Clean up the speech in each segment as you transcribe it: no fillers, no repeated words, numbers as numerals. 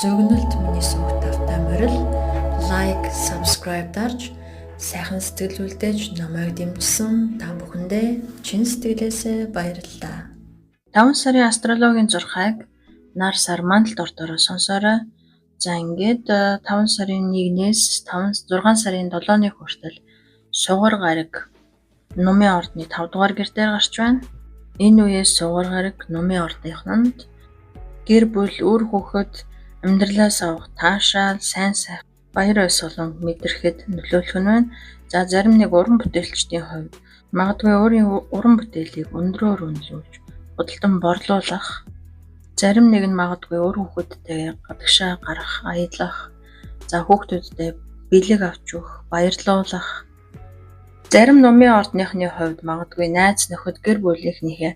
зөгнөлт миний сувг тавтай морил лайк, subscribe дарж сайхан сэтгэл үлдээж намайг дэмжсэн та бүхэндээ чин сэтгэлээсээ баярлалаа. 5 сарын астрологийн зурхайг нар сар мандалд ордороо сонсоорой. За ингээд 5 сарын 1-ээс 6 сарын 7-ны хүртэл сугар гараг Нумын ордны 5 дугаар гэр дээр гарч байна. Энэ үеэс сугар гараг Нумын ордынханд гэр бүл, үр хүүхэд, амьдралаас авах таашаал, сайн сайхан, баяр баясгалан мэдрэхэд нөлөөлөх нь байна. За зарим нэг уран бүтээлчдийн хувьд магадгүй өөрийн уран бүтээлийг өндрөөр үнэлүүлж, худалдан борлуулах, зарим нэг нь магадгүй үр хүүхэдтэй гадагшаа гарах, аялах, за хүүхдүүдтэй бэлэг авч өгөх, баярлуулах. Зарим Нумын ордныхны хувьд магадгүй найз нөхөд гэр бүлийнхнийхээ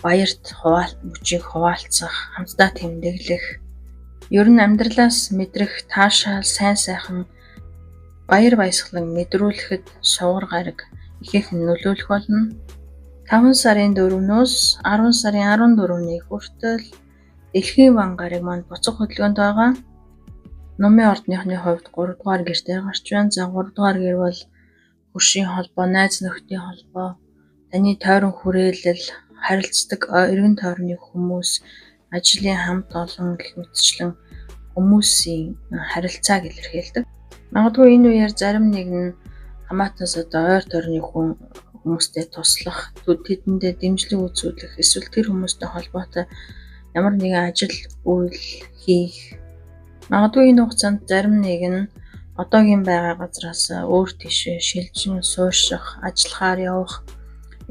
баярт мөчийг хуваалцах, хамтдаа тэмдэглэх, ер нь амьдралаас мэдрэх таашаал, сайн сайхан, баяр баясгалан мэдрүүлэхэд сугар гараг ихээхэн нөлөөлөх болно. 5 сарын 4-өөс 10 сарын 14-ний хүртэл Дэлхийн ван гараг маань буцах хөдөлгөөнд байгаа. Нумын ордныхны хувьд 3 дугаар гэр дээр гарч байна. За 3 дугаар гэр бол хөршийн холбоо, найз нөхдийн холбоо, таны тойрон хүрээлэл, харилцдаг эргэн тойрны хүмүүс, ажлын хамт олон гэх мэтчлэн хүмүүсийн харилцааг илэрхийлдэг. Магадгүй энэ үеэр зарим нэг нь хамаатнаас ойр тойрны хүмүүстэй туслах, тэдэндээ дэмжлэг үзүүлэх, эсвэл тэр хүмүүстэй холбоотой ямар нэгэн ажил үйл хийх. Магадгүй энэ хугацаанд зарим нэг нь одоогийн байгаа газраас өөр тийшээ шилжин суурших, ажиллахаар явах,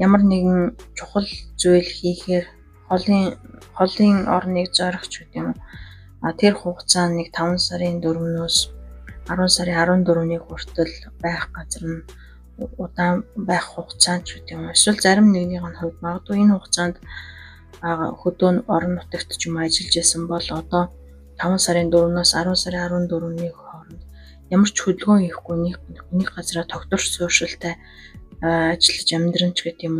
ямар нэгэн чухал зүйл хийхээр холын орныг зорих ч гэдэг юм. Тэр хугацаанд нэг 5 сарын 4-өөс 10 сарын 14-ний хүртэл байх газар нь удаан байх хугацаанд ч гэдэг юм. Эсвэл зарим нэгнийх нь хувьд магадгүй энэ хугацаанд хөдөө орон нутагт ч юм ажиллаж байсан бол одоо 5 сарын 4-өөс 10 сарын 14-ний хооронд ямар ч хөдөлгөөн хийхгүй нэг газараа тогтворч сууршилтай ажиллаж амьдран ч гэдэг юм.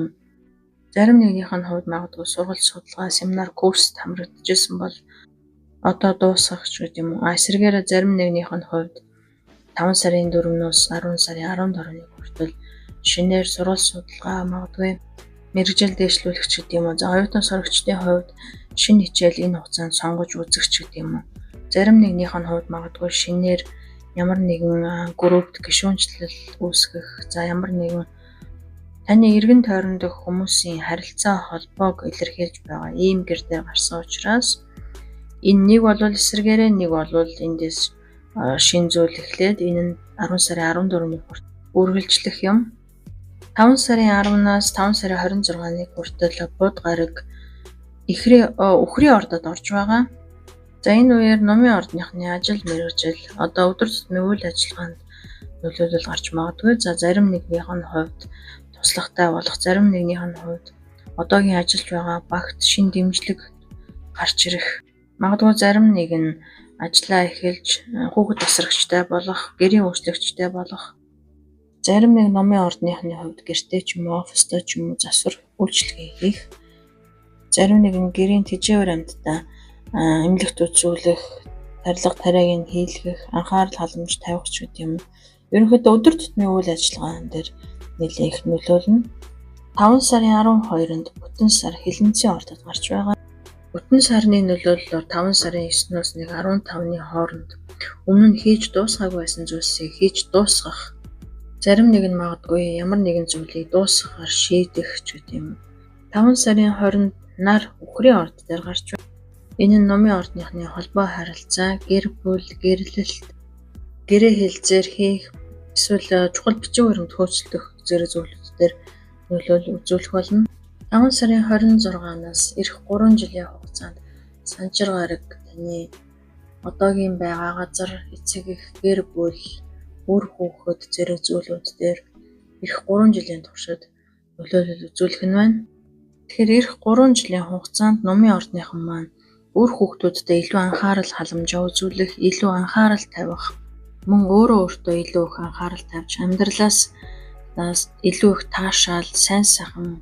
Зарим нэгнийх нь хувьд магадгүй сургалт судалгаа, семинар, курст хамрагдажсэн бол одоо дуусгах ч гэдэг юм. Эсвэргээр зарим нэгнийх нь хувьд 5 сарын 4-өөс 10 сарын 14-ний хүртэл шинээр сургалт судалгаа, магадгүй мэргэжил дэвшлүүлэх ч гэдэг юм. За оюутан сурагчдын хувьд шинэ хичээл энэ хугацаанд сонгож үзэх ч гэдэг юм. Зарим нэгнийх нь хувьд магадгүй шинээр ямар нэгэн группт гишүүнчлэл үүсгэх, за ямар нэгэн таны эргэн тойронд хүмүүсийн харилцаа холбоог илэрхийлж байгаа ийм гэр дээр гарсан учраас энэ нэг бол эсвэргээрээ, нэг бол эндээс шин зүйл эхлээд энэ нь 10 сарын 14-ний хүртэл үргэлжлэх юм. 5 сарын 10-наас 5 сарын 26-ны хүртэл бод гараг үхрийн ордод орж байгаа. За энэ үеэр Нумын ордныхны ажил мэргэжил одоо өдөр тутмын үйл ажиллагаанд нөлөөлөл гарч магадгүй. За зарим нэгнийх нь хувьд туслахтай болох, зарим нэгнийх нь хувьд одоогийн ажиллаж байгаа багт шин дэмжлэг гарч ирэх. Магадгүй зарим нэг нь ажлаа эхэлж хүүхэд тасрагчтай болох, гэрийн үйлчлэгчтэй болох. Зарим нэг Нумын ордныхны хувьд гэртээ ч юм уу, оффистой ч юм уу засвар үйлчлэгээ хийх. Зарим нэг нь гэрийн тэжээвэр амьтдаа эмнэлэгт үзүүлэх, тарилга тариагийг хийлгэх, анхаарал халамж тавих ч гэдэг юм. Ерөнхийдөө өдөр тутмын үйл ажиллагаан дээр нэлээх их нөлөөлнө. 5 сарын 12-нд бүтэн сар хилэнцгийн ордод гарч байгаа. Бүтэн сарны нөлөөллөөр 5 сарын 9-өөс 15-ны хооронд өмнө нь хийж дуусгаагүй байсан зүйлсийг хийж дуусгах. Зарим нэг нь магадгүй ямар нэгэн зүйлийг дуусгахаар шийдэх ч гэдэг юм. 5 сарын 20-нд нар үхрийн орд дээр гарч байна. Энэ нь Нумын ордныхны холбоо харилцаа, гэр бүл, гэрлэлт, гэрээ хэлзээр хийх, эсвэл чухал бичиг баримт хөөцөлдөх зэрэг зүйлүүдээр нөлөөлөл үзүүлэх болно. 5 сарын 26-наас эх 3 жилийн хугацаанд санчир гараг таны одоогийн байгаа газар, эцэг эх, гэр бүл, үр хүүхэд зэрэг зүйлүүдээр эх 3 жилийн туршид нөлөөлөл үзүүлэх нь байна. Тэгэхээр эх 3 жилийн хугацаанд Нумын ордныхан маань үр хүүхдүүдтэй илүү анхаарал халамжаа үзүүлэх, илүү анхаарал тавих, мөн өөртөө илүү их анхаарал тавьж амьдралаас илүү их таашаал, сайн сайхан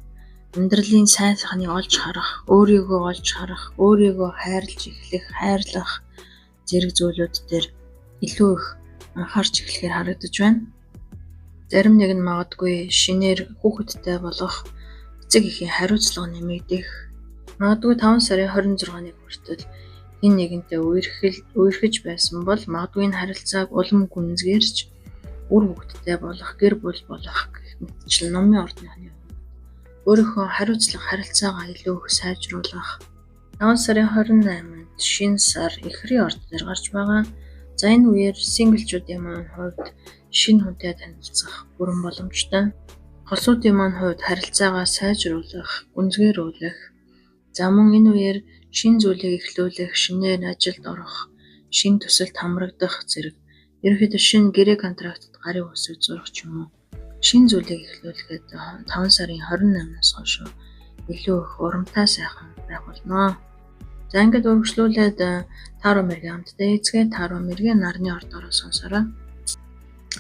амьдралын сайн сайхныг олж харах, өөрийгөө олж харах, өөрийгөө хайрлаж эхлэх, хайрлах, зэрэг зүйлүүд дээр илүү их анхаарч эхлэхээр харагдаж байна. Зарим нэг нь магадгүй шинээр хүүхэдтэй болох эцэг эхийн хариуцлага нэмэгдэх, магадгүй 5 сарын 26-ныг хүртэл хэн нэгэнтэй үерхэж байсан бол магадгүй энэ харилцааг улам гүнзгийрч үр хүүхэдтэй болох, гэр бүл болох гэх мэтчил номын ордны өөрийнхөө хариуцлага харилцаагаа илүү их сайжруулах. 5 сарын 28-нд шинэ сар эхрийн орд дээр гарч байгаа. За энэ үеэр синглчүүдийн маань хувьд шинэ хүнтэй танилцах бүрэн боломжтой. Хосуудын маань хувьд харилцаагаа сайжруулах, гүнзгийрүүлэх. За мөн энэ үеэр шинэ зүйлийг эхлүүлэх, шинээр ажилд орох, шинэ төсөлд хамрагдах зэрэг ерөнхийдөө шинэ гэрээ контрактад гарын үсэг зурах ч юм уу. Шинэ зүйлийг эхлүүлэхэд 5 сарын 28-наас хойш илүү их урамтай сайхан байх болно. За ингээд үргэлжлүүлээд Таро мэргийн хамтдаа эзгээ Таро мэргийн нарны ордоор сонсороо.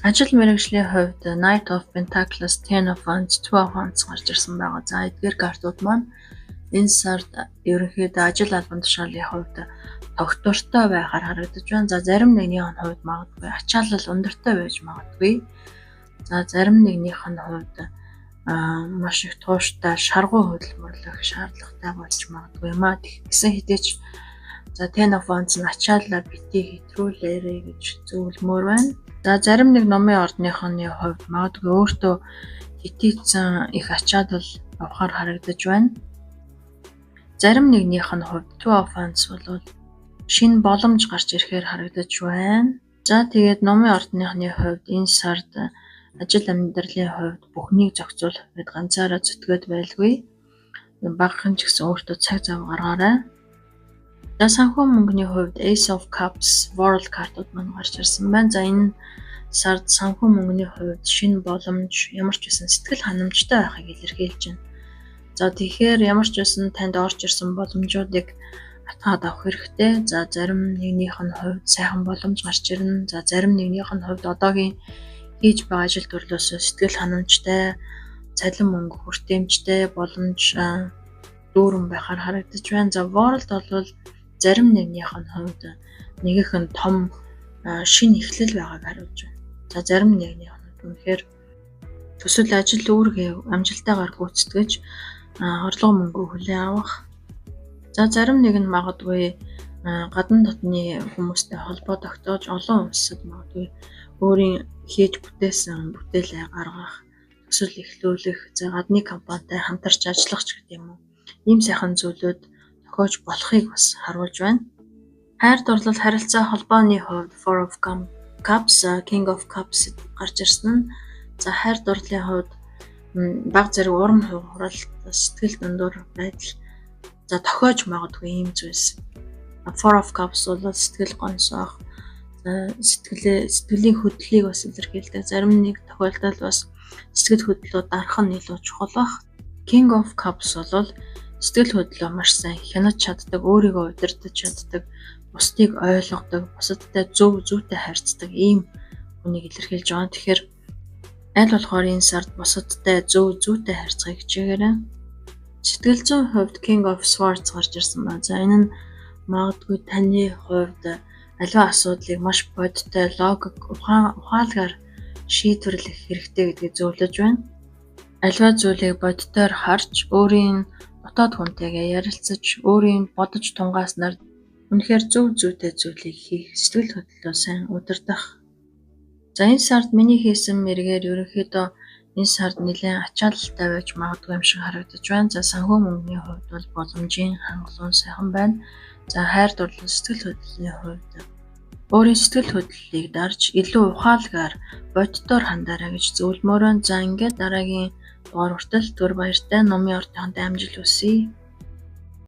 Ажил мэргэжлийн хувьд Knight of Pentacles, Ten of Wands, Two of Wands гарч ирсэн байгаа. За эдгээр картууд маань энэ сард ерөнхийдөө ажил албан тушаалын хувьд тогтвортой байхаар харагдаж байна. За зарим нэгнийх нь хувьд магадгүй ачаалал өндөртэй байж магадгүй. За зарим нэгнийх нь хувьд маш их тууштай шаргуу хөдөлмөрлөх шаардлагатай болж магадгүй юм аа. Тэгсэн хэдий ч за Ten of Wands нь ачааллаа битгий хэтрүүлээрэй гэж зөвлөмөр байна. За зарим нэг номын ордныхны хувьд магадгүй өөртөө хитийцэн их ачаалал авахар харагдаж байна. Зарим нэгнийх нь хувьд Two of Wands бол шинэ боломж гарч ирэхээр харагдаж байна. За тэгээд номын ордныхны хувьд энэ сард ажил амьдралын хувьд бүхнийг зохицуулах гэд ганцаараа зүтгээд байлгүй. Багахан ч гэсэн өөртөө цаг зав гаргаарай. За санхүү мөнгөний хувьд Ace of Cups, World картууд маань гарч ирсэн байна. За энэ сард санхүү мөнгөний хувьд шинэ боломж, ямар ч байсан сэтгэл ханамжтай байхыг илэрхийлж байна. За тэгэхээр ямар ч байсан танд орж ирсэн боломжуудыг атгаад авах хэрэгтэй. За зарим нэгнийх нь хувьд сайхан боломж гарч ирнэ. За зарим нэгнийх нь хувьд одоогийн хийж байгаа ажил төрлөөс сэтгэл ханамжтай, цалин мөнгө хүртээмжтэй боломж дүүрэн байхаар харагдаж байна. За World бол зарим нэгнийх нь хувьд нэгийнх нь том шинэ эхлэл байгааг харуулж байна. За зарим нэгнийх нь үнэхээр төсөл ажил үүргээ амжилтаагаар гүйцэтгэж орлого мөнгө хүлээн авах. За зарим нэг нь магадгүй гадна дотны хүмүүстэй холбоо тогтоож олон улсад магадгүй өөрийн хийж бүтээсэн бүтээлээ гаргах, төсөл эхлүүлэх, за гадны компанитай хамтарч ажиллах ч гэдэг юм уу. Ийм сайхан зүйлүүд тохиож болохыг бас харуулж байна. Хайр дурлал харилцаа холбооны хувьд Four of Cups, King of Cups гарч ирсэн нь за хайр дурлалын хувьд баг зэрэг урам хугаралт, сэтгэл дундуур байдал за тохиож магадгүй ийм зүйлс. Four of Cups бол сэтгэл гонсоох, сэтгэлийн хөдлөлийг бас илэрхийлдэг. Зарим нэг тохиолдолд бас сэтгэл хөдлөлөө дарах нь илүү чухал баг. King of Cups бол сэтгэл хөдлөлөө маш сайн хянаж чаддаг, өөрийгөө удирдах чаддаг, бусдыг ойлгодог, бусадтай зүйтэй харьцдаг ийм хүнийг илэрхийлж байгаа. Тэгэхээр аль болохоор энэ сард бусадтай зүйтэй харьцахыг хичээгээрэй. Сэтгэл зүйн хувьд King of Swords гарч ирсэн байна. За энэ нь магадгүй таны хувьд аливаа асуудлыг маш бодиттой, логик, ухаалгаар шийдвэрлэх хэрэгтэй гэдгийг зөвлөж байна. Аливаа зүйлийг бодитоор харж, өөрийн дотоод хүнтэйгээ ярилцаж, өөрийн бодож тунгааснаар үнэхээр зүйтэй зүйлийг хийх, сэтгэл хөдлөлөө сайн удирдах. За энэ сард миний хийсэн мэргээр ерөнхийдөө энэ сард нэлээд ачаалалтай байж магадгүй юм шиг харагдаж байна. За санхүү мөнгөний хувьд бол боломжийн хангалуун сайхан байна. За хайр дурлал сэтгэл хөдлөлийн хувьд өөрийн сэтгэл хөдлөлийг дарж илүү ухаалгаар бодитоор хандаарай гэж зөвлөмөр байна. За ингээд дараагийн дугаар хүртэл түр баяртай номын ордонд амжилт хүсье.